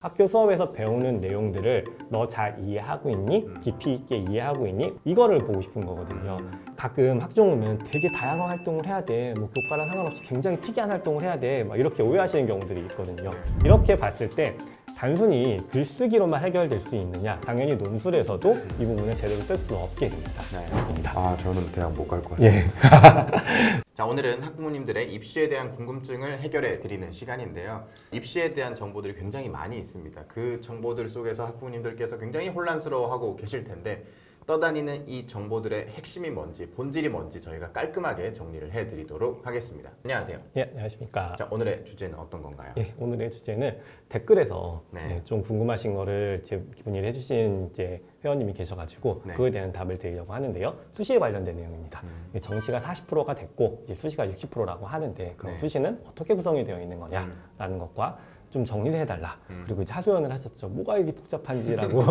학교 수업에서 배우는 내용들을 너 잘 이해하고 있니? 깊이 있게 이해하고 있니? 이거를 보고 싶은 거거든요. 가끔 학종 오면 되게 다양한 활동을 해야 돼. 뭐 교과랑 상관없이 굉장히 특이한 활동을 해야 돼. 막 이렇게 오해하시는 경우들이 있거든요. 이렇게 봤을 때 단순히 글쓰기로만 해결될 수 있느냐? 당연히 논술에서도 이 부분을 제대로 쓸 수 없게 됩니다. 아, 저는 대학 못 갈 것 같아요. 예. 자, 오늘은 학부모님들의 입시에 대한 궁금증을 해결해 드리는 시간인데요. 입시에 대한 정보들이 굉장히 많이 있습니다. 그 정보들 속에서 학부모님들께서 굉장히 혼란스러워하고 계실 텐데 떠다니는 이 정보들의 핵심이 뭔지, 본질이 뭔지 저희가 깔끔하게 정리를 해드리도록 하겠습니다. 안녕하세요. 예, 안녕하십니까. 자, 오늘의 주제는 어떤 건가요? 예, 오늘의 주제는 댓글에서 네. 좀 궁금하신 거를 문의를 해주신 이제 회원님이 계셔가지고 네. 그거에 대한 답을 드리려고 하는데요. 수시에 관련된 내용입니다. 정시가 40%가 됐고 이제 수시가 60%라고 하는데 그럼 네. 수시는 어떻게 구성이 되어 있는 거냐라는 것과 좀 정리를 해달라. 그리고 이제 하소연을 하셨죠. 뭐가 이렇게 복잡한지라고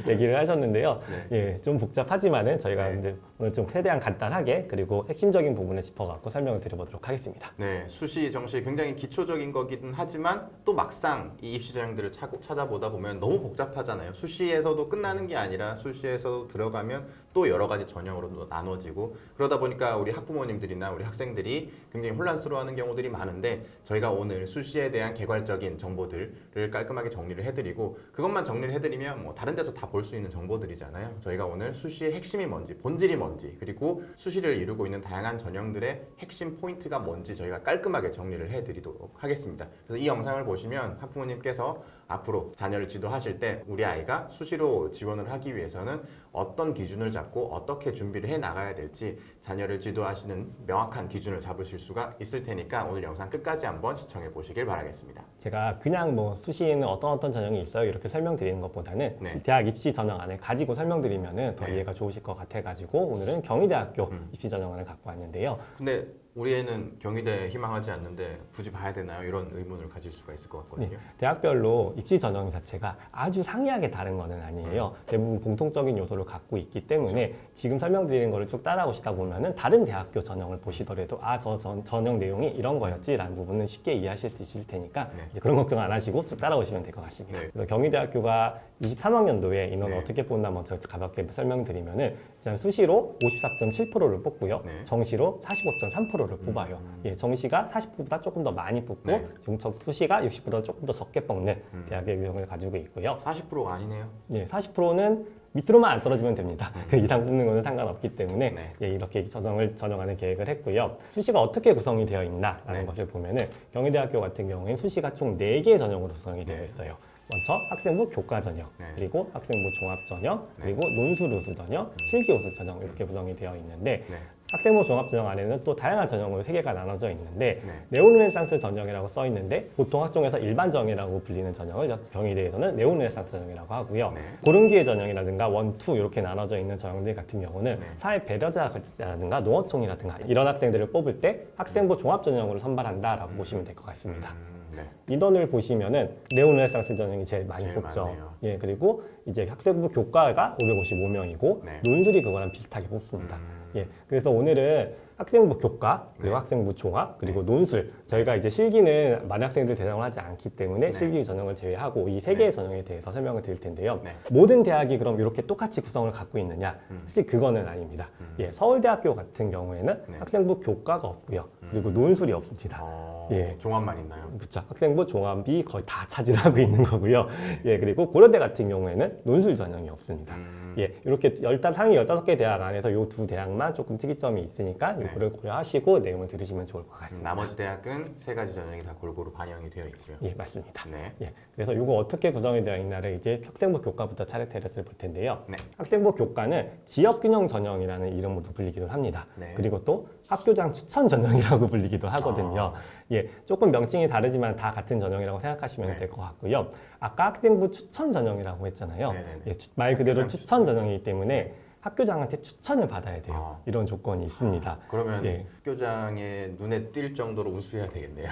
얘기를 하셨는데요. 네. 예, 좀 복잡하지만은 저희가 네. 이제 오늘 좀 최대한 간단하게 그리고 핵심적인 부분을 짚어갖고 설명을 드려보도록 하겠습니다. 네, 수시, 정시 굉장히 기초적인 거긴 하지만 또 막상 이 입시 전형들을 찾아보다 보면 너무 복잡하잖아요. 수시에서도 끝나는 게 아니라 수시에서도 들어가면 또 여러 가지 전형으로 나눠지고 그러다 보니까 우리 학부모님들이나 우리 학생들이 굉장히 혼란스러워하는 경우들이 많은데 저희가 오늘 수시에 대한 개괄적인 정보들을 깔끔하게 정리를 해드리고 그것만 정리를 해드리면 뭐 다른 데서 다 볼 수 있는 정보들이잖아요. 저희가 오늘 수시의 핵심이 뭔지, 본질이 뭔지, 그리고 수시를 이루고 있는 다양한 전형들의 핵심 포인트가 뭔지 저희가 깔끔하게 정리를 해드리도록 하겠습니다. 그래서 이 영상을 보시면 학부모님께서 앞으로 자녀를 지도하실 때 우리 아이가 수시로 지원을 하기 위해서는 어떤 기준을 잡고 어떻게 준비를 해 나가야 될지 자녀를 지도하시는 명확한 기준을 잡으실 수가 있을 테니까 오늘 영상 끝까지 한번 시청해 보시길 바라겠습니다. 제가 그냥 뭐 수시에는 어떤 전형이 있어요 이렇게 설명드리는 것보다는 네. 대학 입시 전형 안에 가지고 설명드리면은 더 네. 이해가 좋으실 것 같아가지고 오늘은 경희대학교 입시 전형안을 갖고 왔는데요. 근데 우리 애는 경희대 희망하지 않는데 굳이 봐야 되나요? 이런 의문을 가질 수가 있을 것 같거든요. 네, 대학별로 입시 전형 자체가 아주 상이하게 다른 것은 아니에요. 대부분 공통적인 요소를 갖고 있기 때문에 지금 설명드리는 거를 쭉 따라오시다 보면은 다른 대학교 전형을 보시더라도 저 전형 내용이 이런 거였지라는 부분은 쉽게 이해하실 수 있을 테니까 네. 이제 그런 걱정 안 하시고 쭉 따라오시면 될 것 같습니다. 네. 그래서 경희대학교가 23학년도에 인원을 네. 어떻게 뽑나 먼저 가볍게 설명드리면은 일단 수시로 54.7%를 뽑고요. 네. 정시로 45.3%를 뽑아요. 예, 정시가 40%보다 조금 더 많이 뽑고 네. 수시가 60%가 조금 더 적게 뽑는 대학의 유형을 가지고 있고요. 40%가 아니네요. 예, 40%는 밑으로만 안 떨어지면 됩니다. 그 이상 뽑는 거는 상관없기 때문에 네. 예, 이렇게 전형하는 계획을 했고요. 수시가 어떻게 구성이 되어 있나라는 네. 것을 보면은 경희대학교 같은 경우에는 수시가 총 4개의 전형으로 구성이 되어 있어요. 먼저 학생부 교과 전형, 네. 그리고 학생부 종합 전형, 네. 그리고 논술 우수 전형, 실기 우수 전형 이렇게 구성이 되어 있는데 네. 학생부 종합 전형 안에는 또 다양한 전형으로 3개가 나눠져 있는데 네. 네오르네상스 전형이라고 써 있는데 보통 학종에서 일반 전형이라고 불리는 전형을 경희대에서는 네오르네상스 전형이라고 하고요. 네. 고른기회 전형이라든가 1, 2 이렇게 나눠져 있는 전형들 같은 경우는 네. 사회 배려자라든가 농어촌이라든가 이런 학생들을 뽑을 때 학생부 종합 전형으로 선발한다라고 보시면 될 것 같습니다. 네. 인원을 보시면은 네오르네상스 전형이 제일 많이 제일 뽑죠. 많네요. 예, 그리고 이제 학생부 교과가 555명이고 네. 논술이 그거랑 비슷하게 뽑습니다. 예, 그래서 오늘은 학생부 교과, 그리고 네. 학생부 종합, 그리고 논술. 저희가 이제 실기는 많은 학생들 대상을 하지 않기 때문에 네. 실기 전형을 제외하고 이 3개의 네. 전형에 대해서 설명을 드릴 텐데요. 네. 모든 대학이 그럼 이렇게 똑같이 구성을 갖고 있느냐? 사실 그거는 아닙니다. 예, 서울대학교 같은 경우에는 네. 학생부 교과가 없고요. 그리고 논술이 없습니다. 예. 종합만 있나요? 그렇죠. 학생부 종합이 거의 다 차지하고 있는 거고요. 예, 그리고 고려대 같은 경우에는 논술 전형이 없습니다. 예, 이렇게 상위 15개 대학 안에서 이 두 대학만 조금 특이점이 있으니까 네. 이거를 고려하시고 내용을 들으시면 좋을 것 같습니다. 나머지 대학은 3가지 전형이 다 골고루 반영이 되어 있고요. 예, 맞습니다. 네. 예, 그래서 이거 어떻게 구성이 되어 있나를 이제 학생부 교과부터 차례차례 볼 텐데요. 네. 학생부 교과는 지역균형 전형이라는 이름으로도 불리기도 합니다. 네. 그리고 또 학교장 추천 전형이라고 불리기도 하거든요. 예, 조금 명칭이 다르지만 다 같은 전형이라고 생각하시면 네. 될 것 같고요. 아까 학생부 추천 전형이라고 했잖아요. 네네네. 예, 말 그대로 학교장 추천 전형이기 때문에 학교장한테 추천을 받아야 돼요. 아. 이런 조건이 있습니다. 그러면 예. 학교장의 눈에 띌 정도로 우수해야 되겠네요.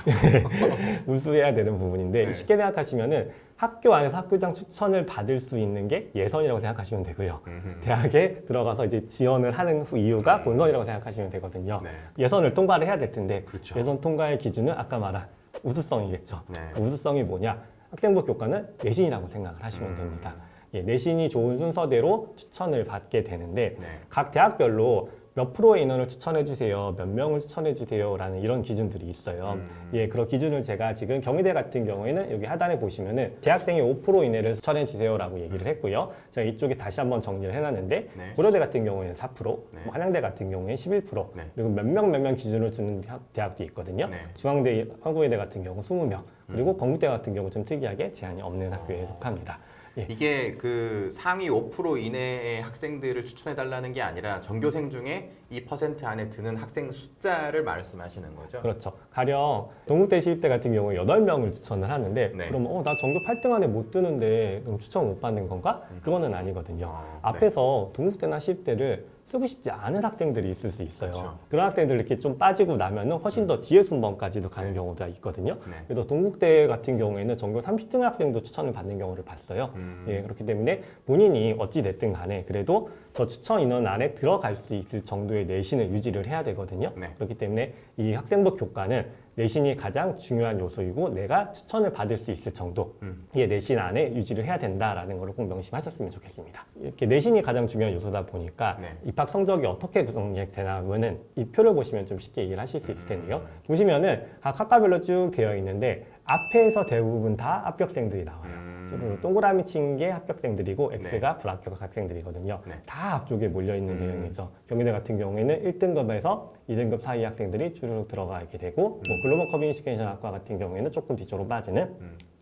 우수해야 되는 부분인데 네. 쉽게 생각하시면은 학교 안에서 학교장 추천을 받을 수 있는 게 예선이라고 생각하시면 되고요. 대학에 들어가서 이제 지원을 하는 이유가 본선이라고 생각하시면 되거든요. 네. 예선을 통과를 해야 될 텐데 그렇죠. 예선 통과의 기준은 아까 말한 우수성이겠죠. 네. 그 우수성이 뭐냐? 학생부 교과는 내신이라고 생각을 하시면 됩니다. 예, 내신이 좋은 순서대로 추천을 받게 되는데 네. 각 대학별로 몇 프로의 인원을 추천해 주세요, 몇 명을 추천해 주세요라는 이런 기준들이 있어요. 예, 그런 기준을 제가 지금 경희대 같은 경우에는 여기 하단에 보시면은 대학생의 5% 이내를 추천해 주세요라고 얘기를 했고요. 제가 이쪽에 다시 한번 정리를 해놨는데 네. 고려대 같은 경우에는 4%, 네. 뭐 한양대 같은 경우에는 11%, 네. 그리고 몇 명 기준으로 주는 대학도 있거든요. 네. 중앙대, 한국외대 같은 경우 20명, 그리고 건국대 같은 경우 좀 특이하게 제한이 없는 학교에 속합니다. 예. 이게 그 상위 5% 이내의 학생들을 추천해 달라는 게 아니라 전교생 중에 이 퍼센트 안에 드는 학생 숫자를 말씀하시는 거죠? 그렇죠. 가령 동국대 시립대 같은 경우에 8명을 추천을 하는데 네. 그럼 나 전교 8등 안에 못 드는데 그럼 추천 못 받는 건가? 그거는 아니거든요. 네. 앞에서 동국대나 시립대를 쓰고 싶지 않은 학생들이 있을 수 있어요. 그렇죠. 그런 학생들 이렇게 좀 빠지고 나면은 훨씬 더 뒤에 순번까지도 가는 경우가 있거든요. 네. 그래서 동국대 같은 경우에는 전교 30등 학생도 추천을 받는 경우를 봤어요. 예, 그렇기 때문에 본인이 어찌 됐든 간에 그래도 저 추천 인원 안에 들어갈 수 있을 정도의 내신을 유지를 해야 되거든요. 네. 그렇기 때문에 이 학생부 교과는 내신이 가장 중요한 요소이고 내가 추천을 받을 수 있을 정도의 내신 안에 유지를 해야 된다라는 걸 꼭 명심하셨으면 좋겠습니다. 이렇게 내신이 가장 중요한 요소다 보니까 네. 입학 성적이 어떻게 구성되나 하면은 이 표를 보시면 좀 쉽게 이해를 하실 수 있을 텐데요. 보시면은 각 학과별로 쭉 되어 있는데 앞에서 대부분 다 합격생들이 나와요. 그리고 동그라미 친 게 합격생들이고 X가 불합격 학생들이거든요. 네. 다 앞쪽에 몰려 있는 내용이죠. 경희대 같은 경우에는 1등급에서 2등급 사이 학생들이 주르륵 들어가게 되고 뭐 글로벌 커뮤니케이션 학과 같은 경우에는 조금 뒤쪽으로 빠지는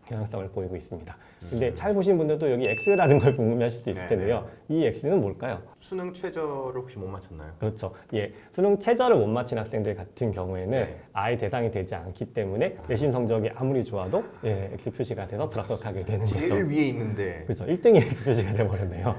경향성을 보이고 있습니다. 근데 잘 보신 분들도 여기 X라는 걸 궁금해하실 수 있을 네, 텐데요. 이 X는 뭘까요? 수능 최저를 혹시 못 맞췄나요? 그렇죠. 예, 수능 최저를 못 맞힌 학생들 같은 경우에는 네. 아예 대상이 되지 않기 때문에 내신 성적이 아무리 좋아도 예, X 표시가 돼서 불합격하게 되는 거죠. 제일 위에 있는데 그렇죠. 1등이 X 표시가 돼버렸네요.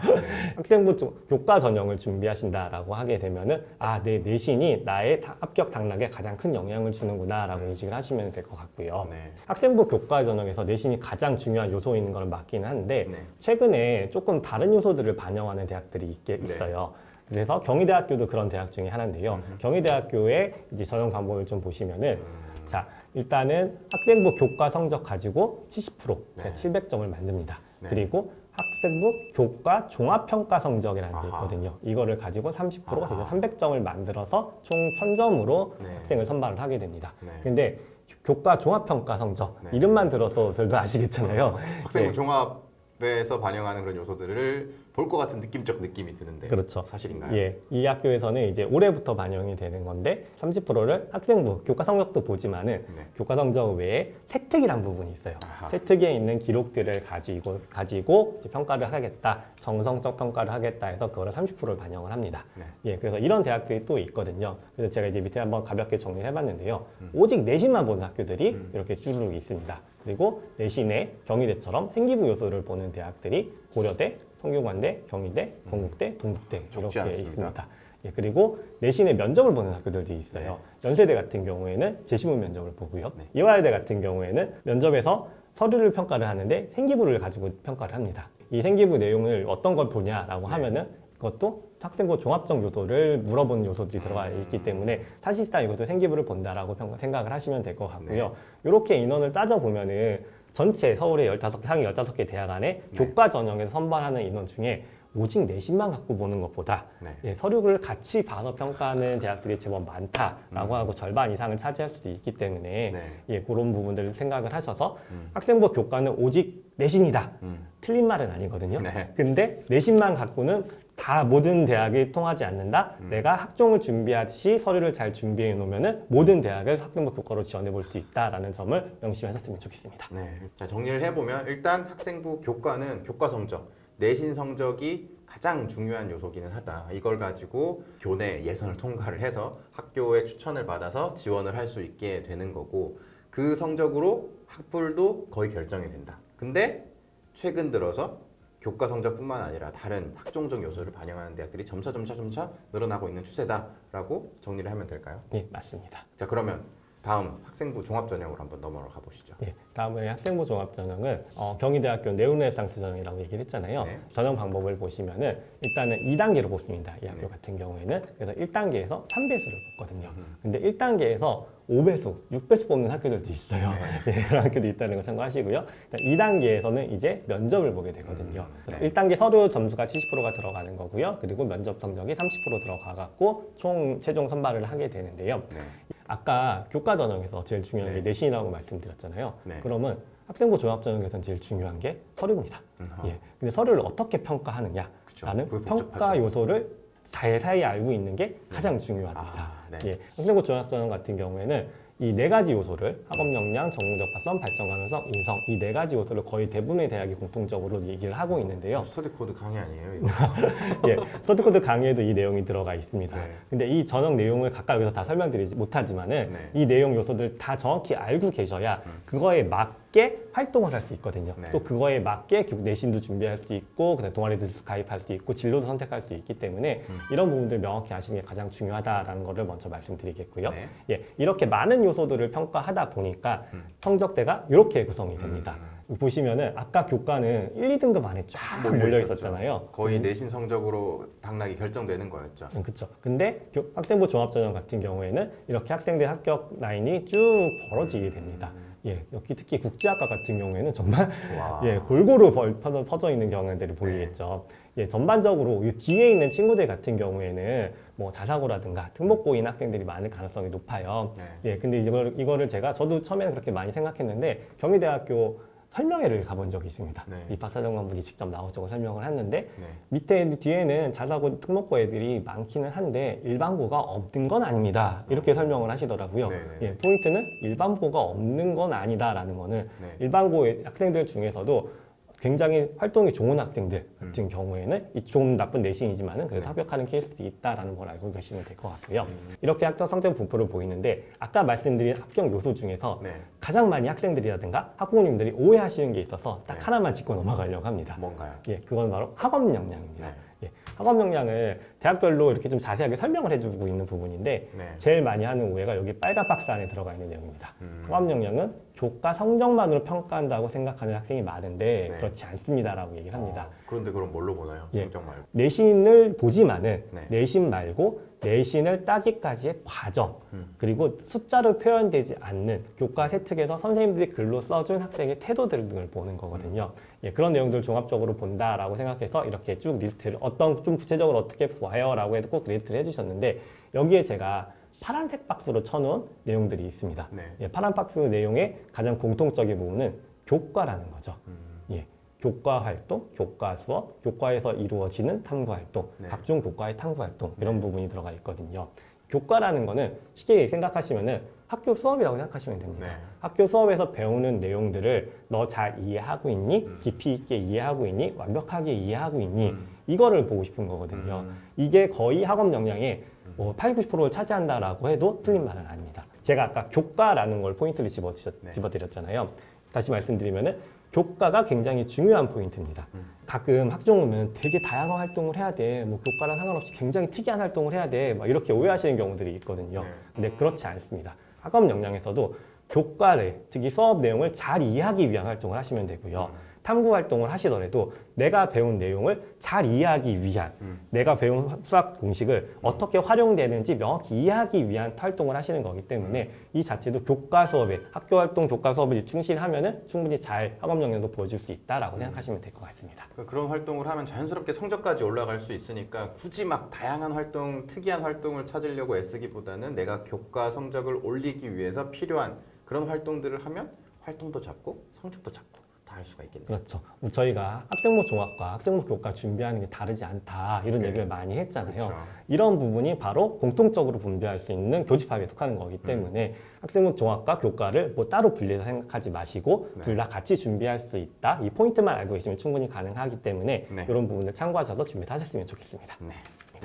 학생부 교과 전형을 준비하신다라고 하게 되면은 내 내신이 나의 합격 당락에 가장 큰 영향을 주는구나라고 인식을 하시면 될 것 같고요. 네. 학생부 교과 전형에서 내신이 가장 중요한 요소인 걸 맞긴 한데 네. 최근에 조금 다른 요소들을 반영하는 대학들이 있어요. 그래서 경희대학교도 그런 대학 중에 하나인데요. 경희대학교의 이제 전형 방법을 좀 보시면은 자 일단은 학생부 교과 성적 가지고 70% 네. 700점을 만듭니다. 네. 그리고 학생부 교과 종합평가 성적이라는 게 아하. 있거든요. 이거를 가지고 30% 아하. 그래서 300점을 만들어서 총 1000점으로 네. 학생을 선발을 하게 됩니다. 네. 근데 교과 종합평가 성적 네. 이름만 들어서 별도 아시겠잖아요. 학생부 네. 종합에서 반영하는 그런 요소들을 볼 것 같은 느낌적 느낌이 드는데 그렇죠. 사실인가요? 예, 이 학교에서는 이제 올해부터 반영이 되는 건데 30%를 학생부 교과 성적도 보지만은 네. 교과 성적 외에 세특이란 부분이 있어요. 아하. 세특에 있는 기록들을 가지고 이제 평가를 하겠다, 정성적 평가를 하겠다 해서 그거를 30%를 반영을 합니다. 네. 예, 그래서 이런 대학들이 또 있거든요. 그래서 제가 이제 밑에 한번 가볍게 정리를 해봤는데요. 오직 내신만 보는 학교들이 이렇게 쭈르륵 있습니다. 그리고 내신에 경희대처럼 생기부 요소를 보는 대학들이 고려대, 성균관대, 경희대, 건국대, 동국대 적지 이렇게 않습니다. 있습니다. 예, 그리고 내신에 면접을 보는 학교들도 있어요. 연세대 같은 경우에는 재시문 면접을 보고요. 네. 이화여대 같은 경우에는 면접에서 서류를 평가를 하는데 생기부를 가지고 평가를 합니다. 이 생기부 내용을 어떤 걸 보냐라고 하면은 그것도 학생부 종합적 요소를 물어보는 요소들이 들어가 있기 때문에 사실상 이것도 생기부를 본다라고 생각을 하시면 될 것 같고요. 이렇게 인원을 따져보면은 전체 서울의 상위 15개 대학 안에 교과 전형에서 선발하는 인원 중에 오직 내신만 갖고 보는 것보다 예, 서류를 같이 봐서 평가하는 대학들이 제법 많다라고 하고 절반 이상을 차지할 수도 있기 때문에 예, 그런 부분들을 생각을 하셔서 학생부 교과는 오직 내신이다. 틀린 말은 아니거든요. 네. 근데 내신만 갖고는 다 모든 대학이 통하지 않는다. 내가 학종을 준비하듯이 서류를 잘 준비해 놓으면은 모든 대학을 학생부 교과로 지원해 볼 수 있다라는 점을 명심하셨으면 좋겠습니다. 네. 자, 정리를 해보면 일단 학생부 교과는 교과 성적, 내신 성적이 가장 중요한 요소기는 하다. 이걸 가지고 교내 예선을 통과를 해서 학교의 추천을 받아서 지원을 할 수 있게 되는 거고 그 성적으로 학불도 거의 결정이 된다. 근데 최근 들어서 교과 성적뿐만 아니라 다른 학종적 요소를 반영하는 대학들이 점차 늘어나고 있는 추세다라고 정리를 하면 될까요? 네, 맞습니다. 자, 그러면 다음 학생부 종합전형으로 한번 넘어가 보시죠. 예, 다음에 학생부 종합전형은 경희대학교 네오르네상스 전형이라고 얘기를 했잖아요. 네. 전형 방법을 보시면은 일단은 2단계로 뽑습니다. 이 학교 네. 같은 경우에는. 그래서 1단계에서 3배수를 뽑거든요. 근데 1단계에서 5배수, 6배수 뽑는 학교들도 있어요. 예, 그런 학교도 있다는 거 참고하시고요. 2단계에서는 이제 면접을 보게 되거든요. 네. 1단계 서류 점수가 70%가 들어가는 거고요. 그리고 면접 성적이 30% 들어가갖고 총 최종 선발을 하게 되는데요. 네. 아까 교과 전형에서 제일 중요한 네. 게 내신이라고 말씀드렸잖아요. 네. 그러면 학생부 종합 전형에서는 제일 중요한 게 서류입니다. 예. 근데 서류를 어떻게 평가하느냐라는 그쵸. 그게 평가 복잡하죠. 요소를 자세히 알고 있는 게 가장 중요합니다. 아, 네. 예. 학생부 종합 전형 같은 경우에는 이 네 가지 요소를 학업 역량, 전공 적합성, 발전 가능성, 인성 이 네 가지 요소를 거의 대부분의 대학이 공통적으로 얘기를 하고 있는데요. 스터디 코드 강의 아니에요? 이거? 예, 서드코드 강의에도 이 내용이 들어가 있습니다. 네. 근데 이 전형 내용을 각각 여기서 다 설명드리지 못하지만은 네. 이 내용 요소들 다 정확히 알고 계셔야 그거에 맞게 활동을 할 수 있거든요. 네. 또 그거에 맞게 내신도 준비할 수 있고 그다음에 동아리도 가입할 수 있고 진로도 선택할 수 있기 때문에 이런 부분들 명확히 아시는 게 가장 중요하다라는 거를 먼저 말씀드리겠고요. 네. 예, 이렇게 많은 요소들을 평가하다 보니까 성적대가 이렇게 구성이 됩니다. 보시면은 아까 교과는 1, 2등급 안에 쫙 몰려 있었잖아요. 거의 내신 성적으로 당락이 결정되는 거였죠. 그렇죠. 근데 학생부 종합전형 같은 경우에는 이렇게 학생들 합격 라인이 쭉 벌어지게 됩니다. 예, 여기 특히 국제학과 같은 경우에는 정말 와. 예, 골고루 퍼져 있는 경향들이 보이겠죠. 예, 전반적으로 이 뒤에 있는 친구들 같은 경우에는 뭐 자사고라든가 특목고인 학생들이 많을 가능성이 높아요. 네. 예, 근데 이거를 저도 처음에는 그렇게 많이 생각했는데 경희대학교 설명회를 가본 적이 있습니다. 네. 이 박사장관분이 직접 나오셔서 설명을 했는데 네. 밑에 뒤에는 자사고 특목고 애들이 많기는 한데 일반고가 없는 건 아닙니다. 이렇게 설명을 하시더라고요. 네네. 예, 포인트는 일반고가 없는 건 아니다라는 거는 네. 일반고 학생들 중에서도 굉장히 활동이 좋은 학생들 같은 경우에는 이 좀 나쁜 내신이지만은 그래도 네. 합격하는 케이스도 있다라는 걸 알고 계시면 될 것 같고요. 이렇게 학교 성적 분포를 보이는데 아까 말씀드린 합격 요소 중에서 네. 가장 많이 학생들이라든가 학부모님들이 오해하시는 게 있어서 딱 네. 하나만 짚고 넘어가려고 합니다. 뭔가요? 예, 그건 바로 학업 역량입니다. 네. 예, 학업 역량을 대학별로 이렇게 좀 자세하게 설명을 해주고 있는 부분인데 네. 제일 많이 하는 오해가 여기 빨간 박스 안에 들어가 있는 내용입니다. 학업 역량은 교과 성적만으로 평가한다고 생각하는 학생이 많은데 네. 그렇지 않습니다라고 얘기를 합니다. 그런데 그럼 뭘로 보나요? 예. 성적 말고. 내신을 보지만은 네. 내신 말고 내신을 따기까지의 과정 그리고 숫자로 표현되지 않는 교과 세특에서 선생님들이 글로 써준 학생의 태도 등을 보는 거거든요. 예, 그런 내용들을 종합적으로 본다라고 생각해서 이렇게 쭉 리스트를 좀 구체적으로 어떻게 보아요라고 해도 꼭 리스트를 해주셨는데 여기에 제가 파란색 박스로 쳐놓은 내용들이 있습니다. 네. 예, 파란 박스 내용의 가장 공통적인 부분은 교과라는 거죠. 예, 교과 활동, 교과 수업, 교과에서 이루어지는 탐구 활동, 네. 각종 교과의 탐구 활동 이런 부분이 들어가 있거든요. 교과라는 거는 쉽게 생각하시면은 학교 수업이라고 생각하시면 됩니다. 네. 학교 수업에서 배우는 내용들을 너 잘 이해하고 있니? 깊이 있게 이해하고 있니? 완벽하게 이해하고 있니? 이거를 보고 싶은 거거든요. 이게 거의 학업 역량의 8, 90%를 차지한다라고 해도 틀린 말은 아닙니다. 제가 아까 교과라는 걸 포인트를 집어드렸잖아요. 다시 말씀드리면은 교과가 굉장히 중요한 포인트입니다. 가끔 학종 오면 되게 다양한 활동을 해야 돼. 뭐 교과랑 상관없이 굉장히 특이한 활동을 해야 돼. 막 이렇게 오해하시는 경우들이 있거든요. 네. 근데 그렇지 않습니다. 학업 역량에서도 교과를, 특히 수업 내용을 잘 이해하기 위한 활동을 하시면 되고요. 탐구 활동을 하시더라도 내가 배운 내용을 잘 이해하기 위한 내가 배운 수학 공식을 어떻게 활용되는지 명확히 이해하기 위한 활동을 하시는 거기 때문에 이 자체도 교과 수업에 학교 활동 교과 수업을 충실하면은 충분히 잘 학업 역량도 보여줄 수 있다라고 생각하시면 될 것 같습니다. 그러니까 그런 활동을 하면 자연스럽게 성적까지 올라갈 수 있으니까 굳이 막 다양한 활동, 특이한 활동을 찾으려고 애쓰기보다는 내가 교과 성적을 올리기 위해서 필요한 그런 활동들을 하면 활동도 잡고 성적도 잡고 다 할 수가 있겠네요. 그렇죠. 저희가 학생부 종합과 학생부 교과 준비하는 게 다르지 않다 이런 네. 얘기를 많이 했잖아요. 그렇죠. 이런 부분이 바로 공통적으로 분배할 수 있는 교집합에 속하는 거기 때문에 학생부 종합과 교과를 뭐 따로 분리해서 생각하지 마시고 네. 둘 다 같이 준비할 수 있다. 이 포인트만 알고 계시면 충분히 가능하기 때문에 네. 이런 부분을 참고하셔서 준비하셨으면 좋겠습니다. 네.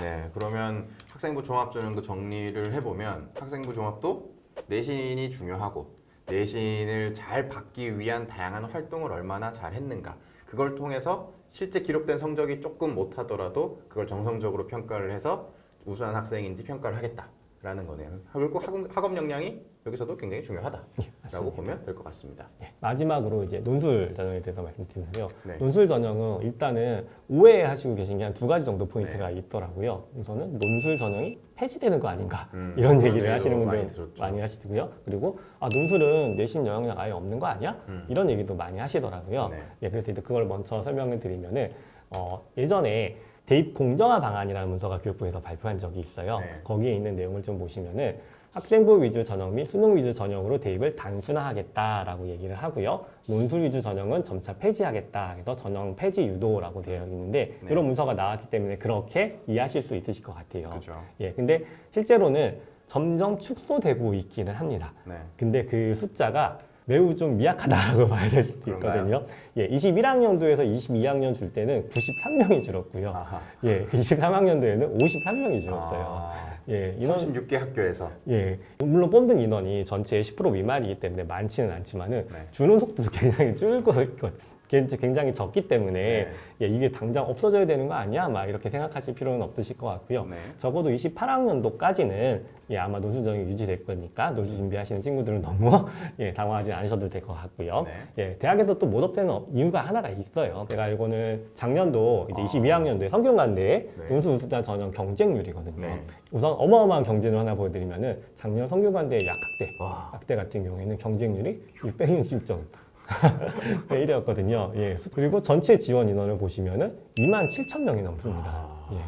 네, 그러면 학생부 종합 전형도 정리를 해보면 학생부 종합도 내신이 중요하고 내신을 잘 받기 위한 다양한 활동을 얼마나 잘 했는가 그걸 통해서 실제 기록된 성적이 조금 못하더라도 그걸 정성적으로 평가를 해서 우수한 학생인지 평가를 하겠다 라는 거네요. 그리고 학업 역량이 여기서도 굉장히 중요하다라고 맞습니다. 보면 될 것 같습니다. 예, 마지막으로 이제 논술 전형에 대해서 말씀드리면요. 네. 논술 전형은 일단은 오해하시고 계신 게 한 두 가지 정도 포인트가 네. 있더라고요. 우선은 논술 전형이 폐지되는 거 아닌가 이런 얘기를 그런 하시는 얘기도 분들 많이 들었죠. 많이 하시고요. 그리고 논술은 내신 영향력 아예 없는 거 아니야? 이런 얘기도 많이 하시더라고요. 네. 예, 그래서 이제 그걸 먼저 설명을 드리면은 예전에 대입 공정화 방안이라는 문서가 교육부에서 발표한 적이 있어요. 네. 거기에 있는 내용을 좀 보시면은 학생부 위주 전형 및 수능 위주 전형으로 대입을 단순화하겠다라고 얘기를 하고요. 논술 위주 전형은 점차 폐지하겠다. 그래서 전형 폐지 유도라고 되어 있는데 네. 이런 문서가 나왔기 때문에 그렇게 이해하실 수 있으실 것 같아요. 그죠. 예, 근데 실제로는 점점 축소되고 있기는 합니다. 네. 근데 그 숫자가 매우 좀 미약하다라고 봐야 될 수도 그런가요? 있거든요. 예, 21학년도에서 22학년 줄 때는 93명이 줄었고요. 아하. 예, 23학년도에는 53명이 줄었어요. 아, 예, 인원 36개 학교에서 예, 물론 뽑는 인원이 전체의 10% 미만이기 때문에 많지는 않지만은 네. 주는 속도도 굉장히 줄고 굉장히 적기 때문에 네. 예, 이게 당장 없어져야 되는 거 아니야? 막 이렇게 생각하실 필요는 없으실 것 같고요. 네. 적어도 28학년도까지는 예, 아마 논술 전형이 유지될 거니까 논술 준비하시는 친구들은 너무 예, 당황하지 않으셔도 될 것 같고요. 네. 예, 대학에서 또 못 없애는 이유가 하나가 있어요. 제가 알고는 작년도 이제 아. 22학년도에 성균관대의 네. 논술 우수자 전형 경쟁률이거든요. 네. 우선 어마어마한 경쟁을 하나 보여드리면은 작년 성균관대의 약학대 와. 학대 같은 경우에는 경쟁률이 660점. 1이었거든요. 예. 그리고 전체 지원 인원을 보시면은 27,000명이 넘습니다. 아. 예.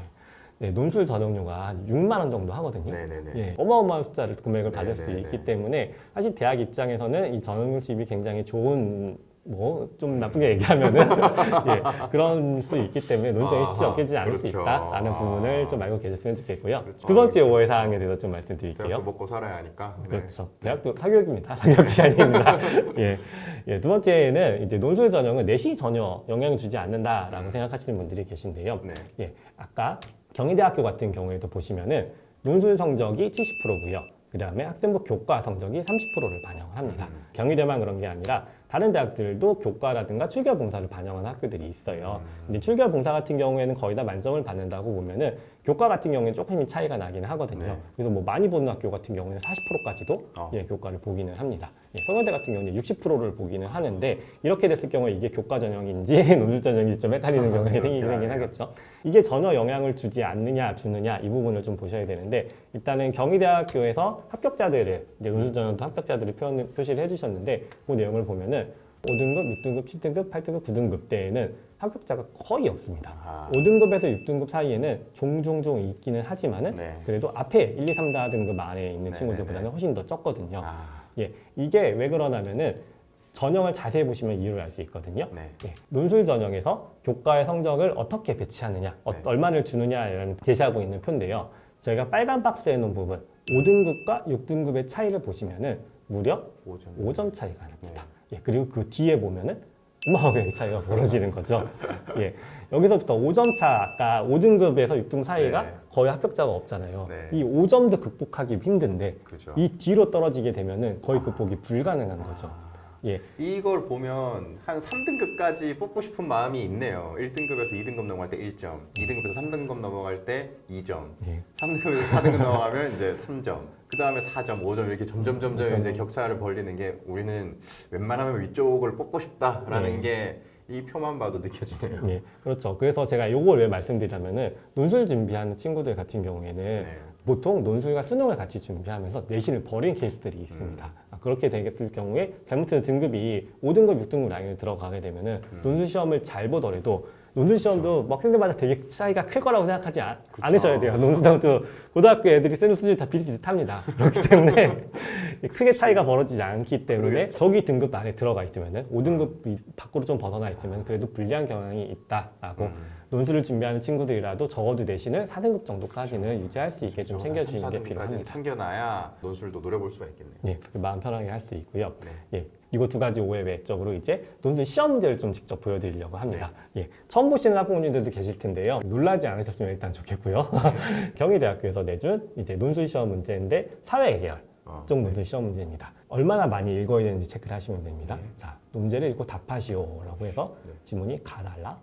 네, 논술 전형료가 한 6만 원 정도 하거든요. 네네네. 예, 어마어마한 숫자를 금액을 받을 수 네네네. 있기 때문에 사실 대학 입장에서는 이 전형료 수입이 굉장히 좋은 뭐 좀 나쁘게 얘기하면은 예, 그런 수 있기 때문에 논쟁이 쉽지 아하, 않겠지 않을 수 그렇죠. 있다라는 부분을 좀 알고 계셨으면 좋겠고요. 그렇죠. 두 번째 오해 사항에 대해서 좀 말씀드릴게요. 대학도 먹고 살아야 하니까. 네. 그렇죠. 대학도 사교육입니다. 사교육 기관입니다. 예. 예. 두 번째는 이제 논술 전형은 내신이 전혀 영향을 주지 않는다라고 생각하시는 분들이 계신데요. 네. 예. 아까 경희대학교 같은 경우에도 보시면은 논술 성적이 70%고요. 그 다음에 학생부 교과 성적이 30%를 반영을 합니다. 경희대만 그런 게 아니라 다른 대학들도 교과라든가 출결 봉사를 반영하는 학교들이 있어요. 근데 출결 봉사 같은 경우에는 거의 다 만점을 받는다고 보면은 교과 같은 경우에는 조금씩 차이가 나기는 하거든요. 네. 그래서 뭐 많이 보는 학교 같은 경우는 40%까지도 예, 교과를 보기는 합니다. 예, 성여대 같은 경우는 60%를 보기는 하는데 이렇게 됐을 경우에 이게 교과 전형인지 논술 전형인지 좀 헷갈리는 경우가 생기긴 하겠죠. 이게 전혀 영향을 주지 않느냐 주느냐 이 부분을 좀 보셔야 되는데 일단은 경희대학교에서 합격자들을 이제 논술 전형도 합격자들을 표시를 해주셨는데 그 내용을 보면은 5등급, 6등급, 7등급, 8등급, 9등급 때에는 합격자가 거의 없습니다. 아하. 5등급에서 6등급 사이에는 종종 있기는 하지만은 네. 그래도 앞에 1, 2, 3, 4등급 안에 있는 네, 친구들보다는 네, 훨씬 더 적거든요. 아, 예, 이게 왜 그러냐면은 전형을 자세히 보시면 이유를 알 수 있거든요. 네. 예, 논술 전형에서 교과의 성적을 어떻게 배치하느냐, 네. 얼마를 주느냐를 제시하고 있는 표인데요. 저희가 빨간 박스에 놓은 부분, 5등급과 6등급의 차이를 보시면은 무려 5점 차이가 납니다. 예, 그리고 그 뒤에 보면은 어마어마하게 차이가 벌어지는 거죠. 예, 여기서부터 5점 차, 아까 5등급에서 6등 사이가 네. 거의 합격자가 없잖아요. 네. 이 5점도 극복하기 힘든데 그죠. 이 뒤로 떨어지게 되면은 거의 극복이 불가능한 거죠. 예, 이걸 보면 한 3등급까지 뽑고 싶은 마음이 있네요. 1등급에서 2등급 넘어갈 때 1점, 2등급에서 3등급 넘어갈 때 2점, 예. 3등급에서 4등급 넘어가면 이제 3점, 그 다음에 4점, 5점 이렇게 점점 이제 격차를 벌리는 게 우리는 웬만하면 위쪽을 뽑고 싶다라는 게 이 표만 봐도 느껴지네요. 예, 그렇죠. 그래서 제가 이걸 왜 말씀드리냐면은 논술 준비하는 친구들 같은 경우에는 네. 보통 논술과 수능을 같이 준비하면서 내신을 버린 케이스들이 있습니다. 그렇게 되겠을 경우에 잘못해서 등급이 5등급, 6등급 라인에 들어가게 되면은 논술 시험을 잘 보더라도 논술 시험도 학생들마다 되게 차이가 클 거라고 생각하지 않으셔야 돼요. 논술도 고등학교 애들이 쓰는 수준이 다 비슷비슷합니다. 그렇기 때문에 크게 차이가 벌어지지 않기 때문에 저기 등급 안에 들어가 있으면은 5등급 밖으로 좀 벗어나 있으면 그래도 불리한 경향이 있다라고 논술을 준비하는 친구들이라도 적어도 내신을 4등급 정도까지는 유지할 수 있게 좀 챙겨주시는 게 필요합니다. 챙겨놔야 논술도 노려볼 수가 있겠네요. 예, 그렇게 마음 편하게 할 수 있고요. 네. 예, 이거 두 가지 오해 외적으로 이제 논술 시험 문제를 좀 직접 보여드리려고 합니다. 예, 처음 보시는 학부모님들도 계실 텐데요. 놀라지 않으셨으면 일단 좋겠고요. 경희대학교에서 내준 이제 논술 시험 문제인데 사회 계열 쪽 논술 시험 문제입니다. 얼마나 많이 읽어야 되는지 체크를 하시면 됩니다. 자, 문제를 읽고 답하시오라고 해서 지문이 가달라,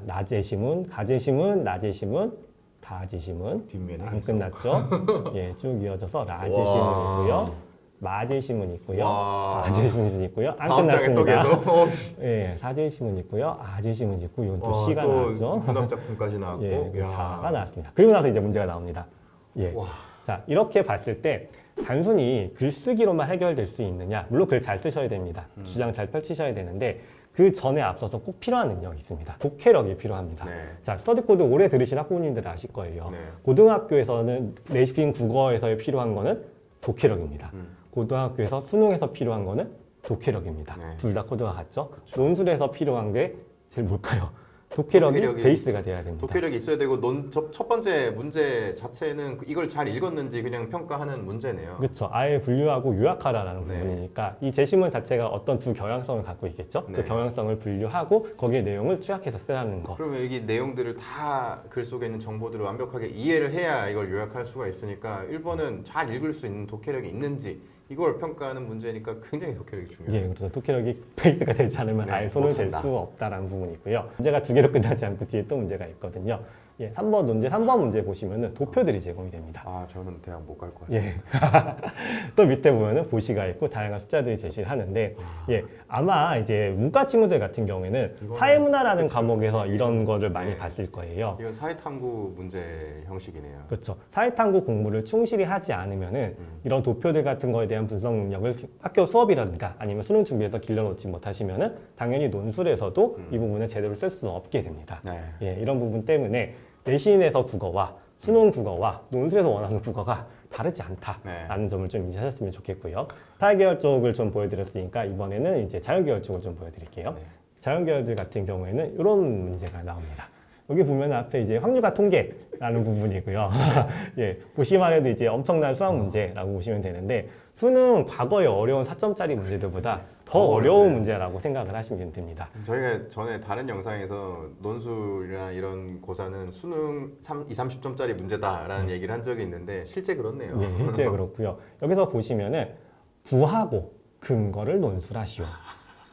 낮의 시문, 가제 시문, 낮의 시문, 다지 시문 뒷면에 안 계속. 끝났죠? 예, 쭉 이어져서 라지 와. 시문이고요. 마지 시문 있고요. 와. 아지 시문 있고요. 안 다음 장에 또 끝났습니다. 계속 예, 사지 시문 있고요. 아지 시문 있고 이건 또 와, 시가 또 나왔죠. 문학 작품까지 나왔고 예, 야. 자가 나왔습니다. 그리고 나서 이제 문제가 나옵니다. 예. 와. 자, 이렇게 봤을 때 단순히 글쓰기로만 해결될 수 있느냐? 물론 글 잘 쓰셔야 됩니다. 주장 잘 펼치셔야 되는데 그 전에 앞서서 꼭 필요한 능력이 있습니다. 독해력이 필요합니다. 네. 자, 스터디코드 오래 들으신 학부모님들 아실 거예요. 네. 고등학교에서는 내신 국어에서 필요한 거는 독해력입니다. 음. 고등학교에서 수능에서 필요한 거는 독해력입니다. 네. 둘 다 코드가 같죠? 논술에서 필요한 게 제일 뭘까요? 독해력이 독해력이- 베이스가 돼야 됩니다. 독해력이 있어야 되고 첫 번째 문제 자체는 이걸 잘 읽었는지 그냥 평가하는 문제네요. 그렇죠. 아예 분류하고 요약하라라는 네. 부분이니까 이 제시문 자체가 어떤 두 경향성을 갖고 있겠죠. 네. 그 경향성을 분류하고 거기에 내용을 투약해서 쓰라는 거. 그러면 이 내용들을 다 글 속에 있는 정보들을 완벽하게 이해를 해야 이걸 요약할 수가 있으니까 1번은 잘 읽을 수 있는 독해력이 있는지 이걸 평가하는 문제니까 굉장히 독해력이 중요해요. 예, 그래서 독해력이 베이스가 되지 않으면 네, 아예 손을 댈 못한다. 수 없다라는 부분이고요. 문제가 두 개로 끝나지 않고 뒤에 또 문제가 있거든요. 예, 3번 문제, 3번 문제 보시면은 도표들이 제공이 됩니다. 아 저는 대학 못 갈 것 같아요. 예. 또 밑에 보면은 보시가 있고 다양한 숫자들이 제시를 하는데, 예, 아마 이제 문과 친구들 같은 경우에는 이거는 사회문화라는 그쵸. 과목에서 이런 거를 많이 네. 봤을 거예요. 이건 사회탐구 문제 형식이네요. 그렇죠. 사회탐구 공부를 충실히 하지 않으면은 이런 도표들 같은 거에 대한 분석 능력을 학교 수업이라든가 아니면 수능 준비에서 길러놓지 못하시면은 당연히 논술에서도 이 부분을 제대로 쓸 수 없게 됩니다. 네. 예, 이런 부분 때문에 내신에서 국어와 수능 국어와 논술에서 원하는 국어가 다르지 않다라는 네. 점을 좀 인지하셨으면 좋겠고요. 사회계열 쪽을 좀 보여드렸으니까 이번에는 이제 자연계열 쪽을 좀 보여드릴게요. 네. 자연계열들 같은 경우에는 이런 문제가 나옵니다. 여기 보면 앞에 이제 확률과 통계라는 부분이고요. 예, 보시만 해도 이제 엄청난 수학 문제라고 보시면 되는데 수능 과거의 어려운 4점짜리 문제들보다 더 어려운 네. 문제라고 생각을 하시면 됩니다. 저희가 전에 다른 영상에서 논술이나 이런 고사는 수능 20, 30점짜리 문제다라는 얘기를 한 적이 있는데 실제 그렇네요. 예, 실제 그렇고요. 여기서 보시면은 구하고 근거를 논술하시오.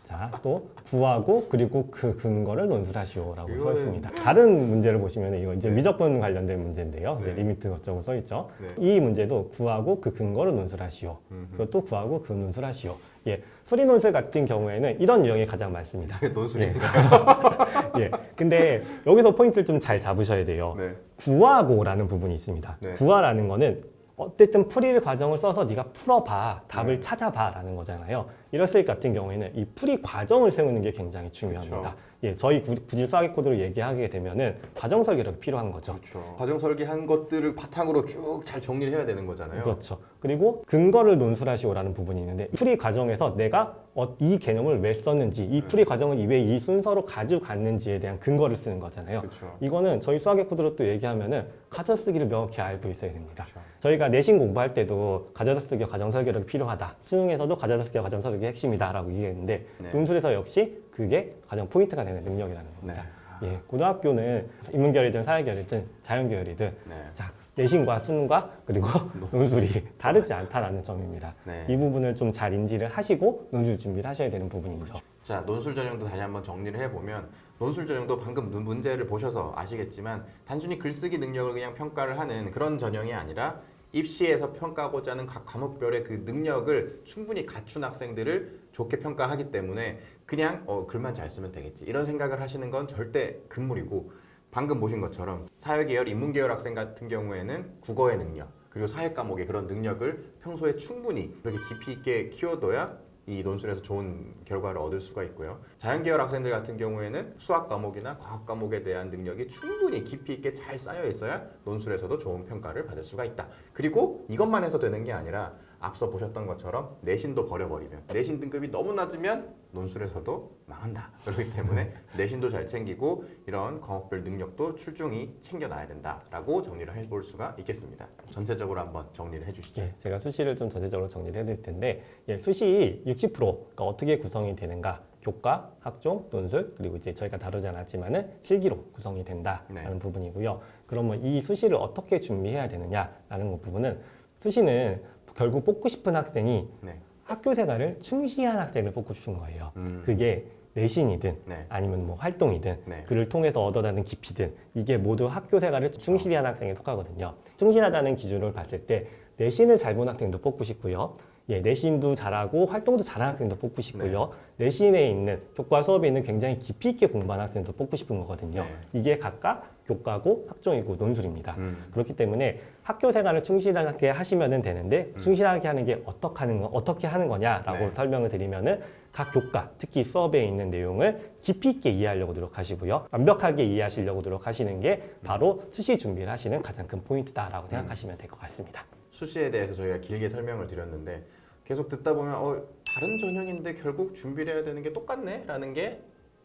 자, 또 구하고 그리고 그 근거를 논술하시오라고 써 이거는- 있습니다. 다른 문제를 보시면 이거 이제 네. 미적분 관련된 문제인데요. 이제 네. 리미트 어쩌고 써 있죠. 네. 이 문제도 구하고 그 근거를 논술하시오. 음흠. 그것도 구하고 그 논술하시오. 예, 수리 논술 같은 경우에는 이런 유형이 가장 많습니다. 논술인가요? 예, 근데 여기서 포인트를 좀 잘 잡으셔야 돼요. 네. 구하고라는 부분이 있습니다. 네. 구하라는 거는 어쨌든 풀이 과정을 써서 네가 풀어봐, 답을 찾아봐라는 거잖아요. 이랬을 같은 경우에는 이 풀이 과정을 세우는 게 굉장히 중요합니다. 그렇죠. 예, 저희 굳이 수학의 코드로 얘기하게 되면은 과정 설계력이 필요한 거죠. 그렇죠. 과정 설계한 것들을 바탕으로 쭉 잘 정리를 해야 되는 거잖아요. 그렇죠. 그리고 근거를 논술하시오라는 부분이 있는데 풀이 과정에서 내가 이 개념을 왜 썼는지, 이 풀이 과정을 왜 이 순서로 가지고 갔는지에 대한 근거를 쓰는 거잖아요. 그렇죠. 이거는 저희 수학의 코드로 또 얘기하면은 가져쓰기를 명확히 알고 있어야 됩니다. 그렇죠. 저희가 내신 공부할 때도 가져쓰기와 과정설계력이 필요하다. 수능에서도 가져쓰기와 과정설계가 핵심이다라고 얘기했는데 네. 논술에서 역시 그게 가장 포인트가 되는 능력이라는 겁니다. 예, 고등학교는 인문계열이든 사회계열이든 자연계열이든 네. 자, 내신과 수능과 그리고 논술이 다르지 않다라는 점입니다. 네. 이 부분을 좀 잘 인지를 하시고 논술 준비를 하셔야 되는 부분이죠. 자, 논술 전형도 다시 한번 정리를 해보면 논술 전형도 방금 문제를 보셔서 아시겠지만 단순히 글쓰기 능력을 그냥 평가를 하는 그런 전형이 아니라 입시에서 평가하고자 하는 각 과목별의 그 능력을 충분히 갖춘 학생들을 좋게 평가하기 때문에 그냥 글만 잘 쓰면 되겠지 이런 생각을 하시는 건 절대 금물이고 방금 보신 것처럼 사회계열, 인문계열 학생 같은 경우에는 국어의 능력 그리고 사회 과목의 그런 능력을 평소에 충분히 그렇게 깊이 있게 키워둬야 이 논술에서 좋은 결과를 얻을 수가 있고요. 자연계열 학생들 같은 경우에는 수학 과목이나 과학 과목에 대한 능력이 충분히 깊이 있게 잘 쌓여 있어야 논술에서도 좋은 평가를 받을 수가 있다. 그리고 이것만 해서 되는 게 아니라 앞서 보셨던 것처럼 내신도 버려버리면 내신 등급이 너무 낮으면 논술에서도 망한다. 그렇기 때문에 내신도 잘 챙기고 이런 과목별 능력도 출중히 챙겨놔야 된다라고 정리를 해볼 수가 있겠습니다. 전체적으로 한번 정리를 해주시죠. 예, 제가 수시를 좀 전체적으로 정리를 해드릴 텐데 예, 수시 60%가 어떻게 구성이 되는가? 교과, 학종, 논술 그리고 이제 저희가 다루지 않았지만은 실기로 구성이 된다라는 네. 부분이고요. 그러면 이 수시를 어떻게 준비해야 되느냐라는 부분은 수시는 결국 뽑고 싶은 학생이 네. 학교 생활을 충실한 학생을 뽑고 싶은 거예요. 음. 그게 내신이든 네. 아니면 뭐 활동이든 네. 그를 통해서 얻어가는 깊이든 이게 모두 학교 생활을 충실히 한 학생에 속하거든요. 충실하다는 기준을 봤을 때 내신을 잘 본 학생도 뽑고 싶고요. 예, 내신도 잘하고 활동도 잘하는 학생도 뽑고 싶고요. 내신에 있는 교과 수업에 있는 굉장히 깊이 있게 공부하는 학생도 뽑고 싶은 거거든요. 네. 이게 각각 교과고 학종이고 논술입니다. 그렇기 때문에 학교 생활을 충실하게 하시면 되는데 충실하게 하는 게 어떻게 하는 거냐라고 네. 설명을 드리면은 각 교과, 특히 수업에 있는 내용을 깊이 있게 이해하려고 노력하시고요. 완벽하게 이해하시려고 노력하시는 게 바로 수시 준비를 하시는 가장 큰 포인트다라고 생각하시면 될 것 같습니다. 수시에 대해서 저희가 길게 설명을 드렸는데 계속 듣다 보면 다른 전형인데 결국 준비를 해야 되는 게 똑같네? 라는 게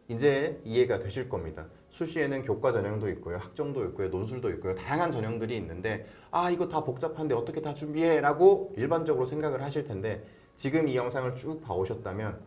이제 이해가 되실 겁니다. 수시에는 교과 전형도 있고요. 학종도 있고요. 논술도 있고요. 다양한 전형들이 있는데 이거 다 복잡한데 어떻게 다 준비해? 라고 일반적으로 생각을 하실 텐데 지금 이 영상을 쭉 봐오셨다면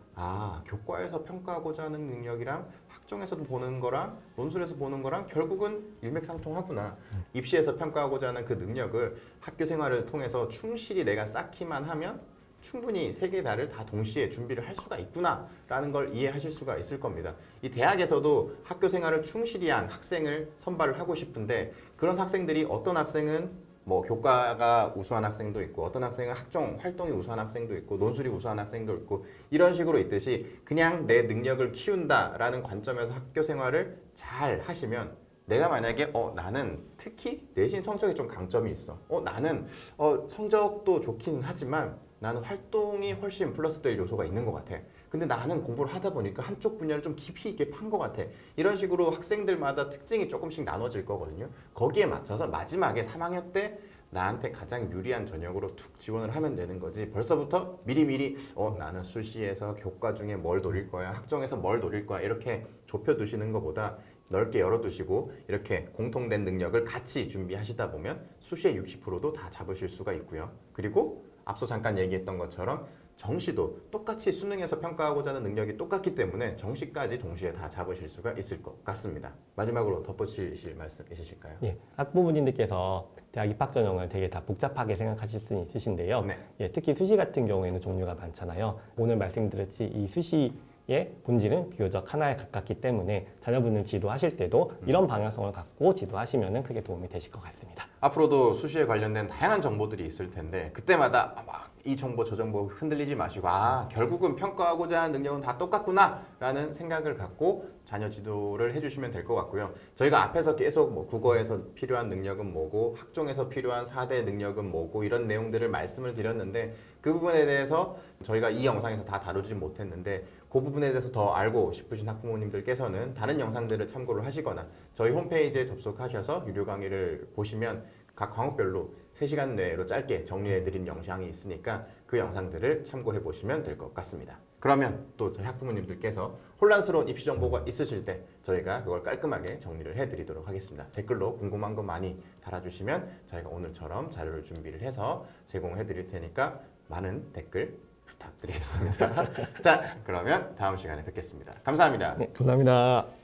교과에서 평가하고자 하는 능력이랑 학종에서도 보는 거랑 논술에서 보는 거랑 결국은 일맥상통하구나. 입시에서 평가하고자 하는 그 능력을 학교 생활을 통해서 충실히 내가 쌓기만 하면 충분히 세 개 다를 다 동시에 준비를 할 수가 있구나라는 걸 이해하실 수가 있을 겁니다. 이 대학에서도 학교 생활을 충실히 한 학생을 선발을 하고 싶은데 그런 학생들이 어떤 학생은 뭐 교과가 우수한 학생도 있고 어떤 학생은 학종 활동이 우수한 학생도 있고 논술이 우수한 학생도 있고 이런 식으로 있듯이 그냥 내 능력을 키운다라는 관점에서 학교 생활을 잘 하시면 내가 만약에 나는 특히 내신 성적에 좀 강점이 있어. 나는 성적도 좋긴 하지만 나는 활동이 훨씬 플러스 될 요소가 있는 것 같아. 근데 나는 공부를 하다 보니까 한쪽 분야를 좀 깊이 있게 판 것 같아. 이런 식으로 학생들마다 특징이 조금씩 나눠질 거거든요. 거기에 맞춰서 마지막에 3학년 때 나한테 가장 유리한 전형으로 툭 지원을 하면 되는 거지. 벌써부터 미리미리 나는 수시에서 교과 중에 뭘 노릴 거야. 학종에서 뭘 노릴 거야. 이렇게 좁혀두시는 것보다 넓게 열어두시고 이렇게 공통된 능력을 같이 준비하시다 보면 수시의 60%도 다 잡으실 수가 있고요. 그리고 앞서 잠깐 얘기했던 것처럼 정시도 똑같이 수능에서 평가하고자 하는 능력이 똑같기 때문에 정시까지 동시에 다 잡으실 수가 있을 것 같습니다. 마지막으로 덧붙이실 말씀 있으실까요? 예, 학부모님들께서 대학 입학 전형을 되게 다 복잡하게 생각하실 수는 있으신데요. 네. 예, 특히 수시 같은 경우에는 종류가 많잖아요. 오늘 말씀드렸듯이 이 수시의 본질은 비교적 하나에 가깝기 때문에 자녀분을 지도하실 때도 이런 방향성을 갖고 지도하시면 크게 도움이 되실 것 같습니다. 앞으로도 수시에 관련된 다양한 정보들이 있을 텐데 그때마다 막 이 정보 저 정보 흔들리지 마시고 결국은 평가하고자 하는 능력은 다 똑같구나 라는 생각을 갖고 자녀 지도를 해주시면 될 것 같고요. 저희가 앞에서 계속 뭐 국어에서 필요한 능력은 뭐고 학종에서 필요한 4대 능력은 뭐고 이런 내용들을 말씀을 드렸는데 그 부분에 대해서 저희가 이 영상에서 다 다루지 못했는데 그 부분에 대해서 더 알고 싶으신 학부모님들께서는 다른 영상들을 참고를 하시거나 저희 홈페이지에 접속하셔서 유료 강의를 보시면 각 과목별로 3시간 내로 짧게 정리해드린 영상이 있으니까 그 영상들을 참고해 보시면 될 것 같습니다. 그러면 또 저희 학부모님들께서 혼란스러운 입시 정보가 있으실 때 저희가 그걸 깔끔하게 정리를 해드리도록 하겠습니다. 댓글로 궁금한 거 많이 달아주시면 저희가 오늘처럼 자료를 준비를 해서 제공해 드릴 테니까 많은 댓글 부탁드리겠습니다. 자, 그러면 다음 시간에 뵙겠습니다. 감사합니다. 네, 감사합니다.